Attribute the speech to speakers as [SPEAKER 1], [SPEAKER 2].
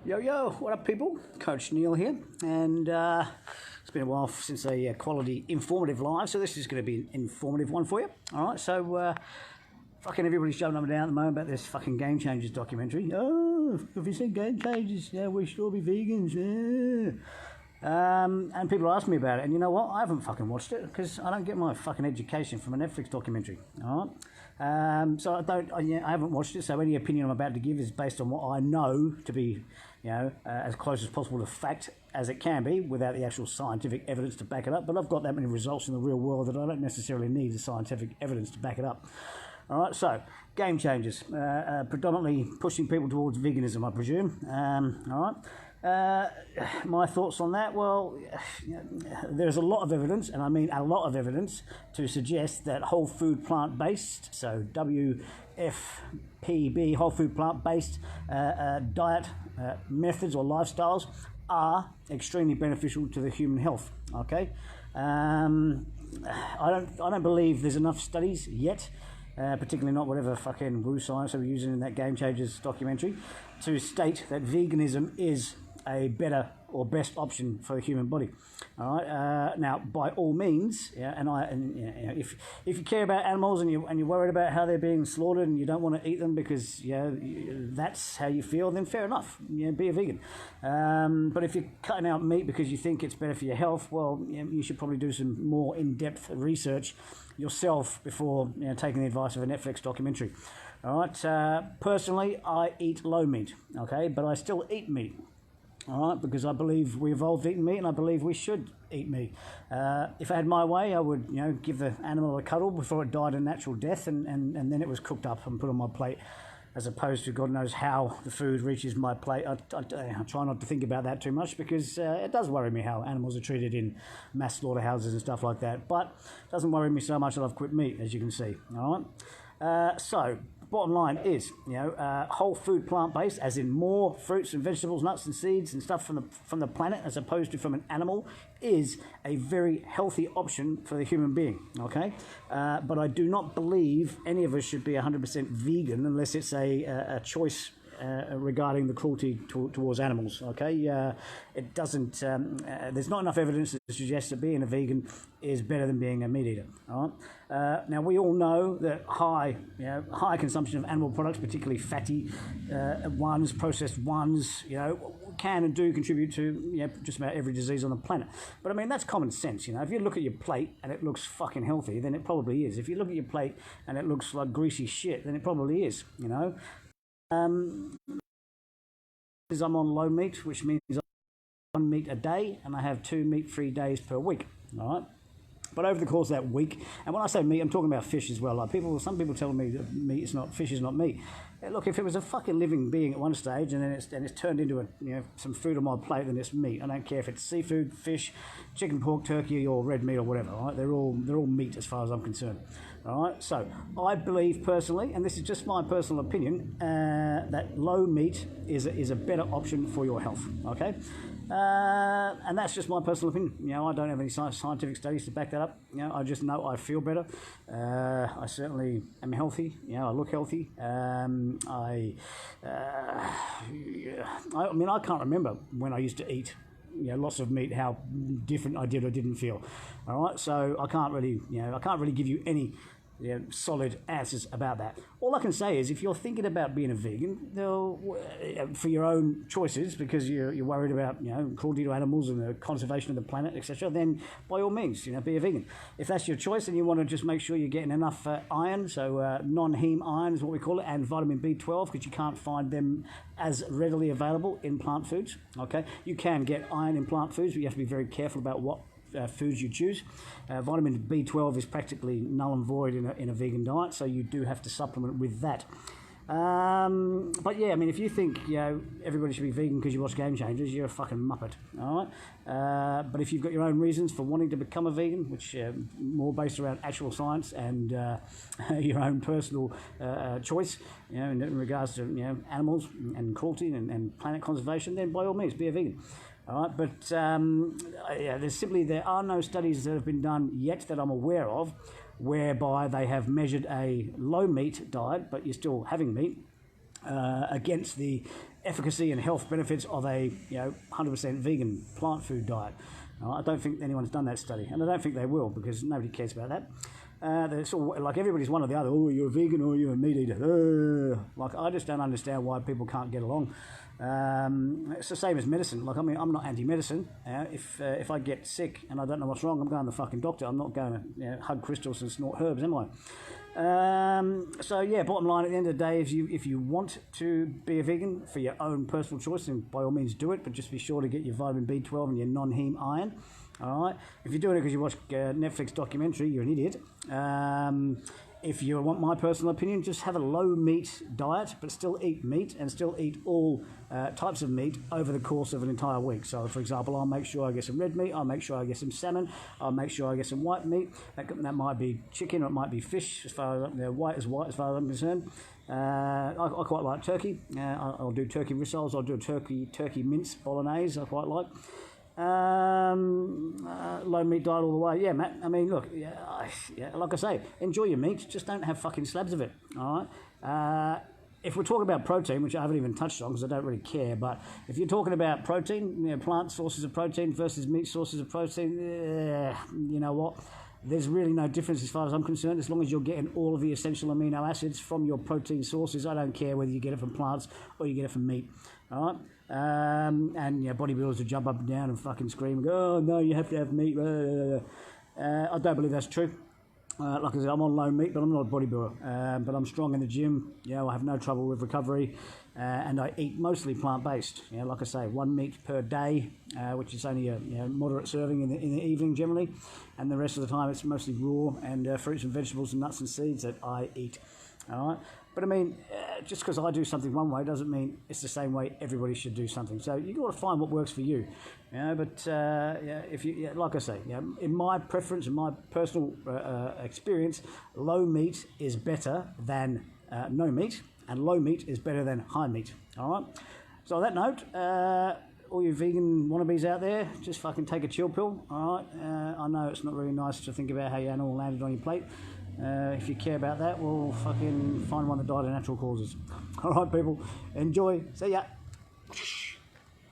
[SPEAKER 1] Yo, yo, what up, people? Coach Neil here, and it's been a while since a quality informative live, so this is going to be an informative one for you. All right, so fucking everybody's jumping up and down at the moment about this fucking Gamechangers documentary. Oh, have you seen Gamechangers? Yeah, we should all be vegans. Yeah. And people ask me about it, and you know what? I haven't fucking watched it because I don't get my fucking education from a Netflix documentary. All right. So I haven't watched it. So any opinion I'm about to give is based on what I know to be, as close as possible to fact as it can be, without the actual scientific evidence to back it up. But I've got that many results in the real world that I don't necessarily need the scientific evidence to back it up. All right, so Gamechangers, predominantly pushing people towards veganism, I presume. All right. My thoughts on that? Well, there's a lot of evidence, and I mean a lot of evidence, to suggest that whole food plant-based, so WFPB, whole food plant-based diet methods or lifestyles are extremely beneficial to the human health. Okay, I don't believe there's enough studies yet. Particularly not whatever fucking woo science they were using in that Gamechangers documentary, to state that veganism is a better or best option for the human body. All right. Now, by all means, if you care about animals and you're worried about how they're being slaughtered and you don't want to eat them because that's how you feel, then fair enough. Be a vegan. But if you're cutting out meat because you think it's better for your health, well, you should probably do some more in-depth research yourself before taking the advice of a Netflix documentary. All right. Personally, I eat low meat. Okay, but I still eat meat. All right, because I believe we evolved eating meat, and I believe we should eat meat. If I had my way, I would, give the animal a cuddle before it died a natural death, and then it was cooked up and put on my plate, as opposed to God knows how the food reaches my plate. I try not to think about that too much because it does worry me how animals are treated in mass slaughterhouses and stuff like that. But it doesn't worry me so much that I've quit meat, as you can see. All right, so. Bottom line is, whole food plant-based, as in more fruits and vegetables, nuts and seeds and stuff from the planet as opposed to from an animal, is a very healthy option for the human being, okay? But I do not believe any of us should be 100% vegan unless it's a choice regarding the cruelty towards animals, okay? It doesn't, there's not enough evidence to suggest that being a vegan is better than being a meat eater, all right? Now, we all know that high consumption of animal products, particularly fatty ones, processed ones, can and do contribute to just about every disease on the planet. But I mean, that's common sense. If you look at your plate and it looks fucking healthy, then it probably is. If you look at your plate and it looks like greasy shit, then it probably is, I'm on low meat, which means I have 1 meat a day, and I have 2 meat-free days per week. All right. But over the course of that week, and when I say meat, I'm talking about fish as well. Like some people tell me that fish is not meat. Look, if it was a fucking living being at one stage, and then it's turned into some food on my plate, then it's meat. I don't care if it's seafood, fish, chicken, pork, turkey, or red meat or whatever. All right? They're all meat as far as I'm concerned. All right. So I believe personally, and this is just my personal opinion, that low meat is a better option for your health. Okay. And that's just my personal opinion. I don't have any scientific studies to back that up. I just know I feel better. I certainly am healthy. I look healthy. I mean, I can't remember when I used to eat lots of meat, how different I did or didn't feel. All right, so I can't really give you any solid answers about that. All I can say is, if you're thinking about being a vegan, for your own choices, because you're worried about cruelty to animals and the conservation of the planet, etc., then by all means, be a vegan. If that's your choice and you want to just make sure you're getting enough iron, so non-heme iron is what we call it, and vitamin B12, because you can't find them as readily available in plant foods. Okay, you can get iron in plant foods, but you have to be very careful about what foods you choose. Vitamin B12 is practically null and void in a vegan diet, so you do have to supplement with that. But yeah, I mean, if you think everybody should be vegan because you watch Gamechangers, you're a fucking muppet. All right. But if you've got your own reasons for wanting to become a vegan, which more based around actual science and your own personal choice, in regards to animals and cruelty and planet conservation, then by all means be a vegan. All right, but there are no studies that have been done yet that I'm aware of whereby they have measured a low meat diet, but you're still having meat, against the efficacy and health benefits of a 100% vegan plant food diet. I don't think anyone's done that study, and I don't think they will, because nobody cares about that. It's all, like, everybody's one or the other. Oh, you're a vegan or you're a meat eater. Like, I just don't understand why people can't get along. It's the same as medicine. Like, I mean, I'm not anti-medicine. If I get sick and I don't know what's wrong, I'm going to the fucking doctor. I'm not going to hug crystals and snort herbs, am I? So yeah, bottom line, at the end of the day, if you want to be a vegan for your own personal choice, then by all means do it, but just be sure to get your vitamin B12 and your non-heme iron. All right. If you're doing it because you watch a Netflix documentary, you're an idiot. If you want my personal opinion, just have a low meat diet, but still eat meat and still eat all types of meat over the course of an entire week. So, for example, I'll make sure I get some red meat, I'll make sure I get some salmon, I'll make sure I get some white meat. That might be chicken or it might be fish, as far as white as far as I'm concerned. I quite like turkey. I'll do turkey rissoles. I'll do a turkey mince bolognese. I quite like. Low meat diet all the way. Yeah, Matt. I mean, look, like I say, enjoy your meat. Just don't have fucking slabs of it. All right. If we're talking about protein, which I haven't even touched on because I don't really care, but if you're talking about protein, plant sources of protein versus meat sources of protein, you know what? There's really no difference as far as I'm concerned, as long as you're getting all of the essential amino acids from your protein sources. I don't care whether you get it from plants or you get it from meat. All right. And bodybuilders will jump up and down and fucking scream, oh no, you have to have meat. I don't believe that's true. Like I said, I'm on low meat, but I'm not a bodybuilder. But I'm strong in the gym. I have no trouble with recovery, and I eat mostly plant-based. Like I say, 1 meat per day, which is only a moderate serving in the evening generally, and the rest of the time it's mostly raw and fruits and vegetables and nuts and seeds that I eat. All right. But I mean, just because I do something one way doesn't mean it's the same way everybody should do something. So you've got to find what works for you. But if you, like I say, in my preference, in my personal experience, low meat is better than no meat, and low meat is better than high meat. All right. So on that note, all you vegan wannabes out there, just fucking take a chill pill. All right. I know it's not really nice to think about how your animal landed on your plate. If you care about that, we'll fucking find one that died of natural causes. All right, people. Enjoy. See ya.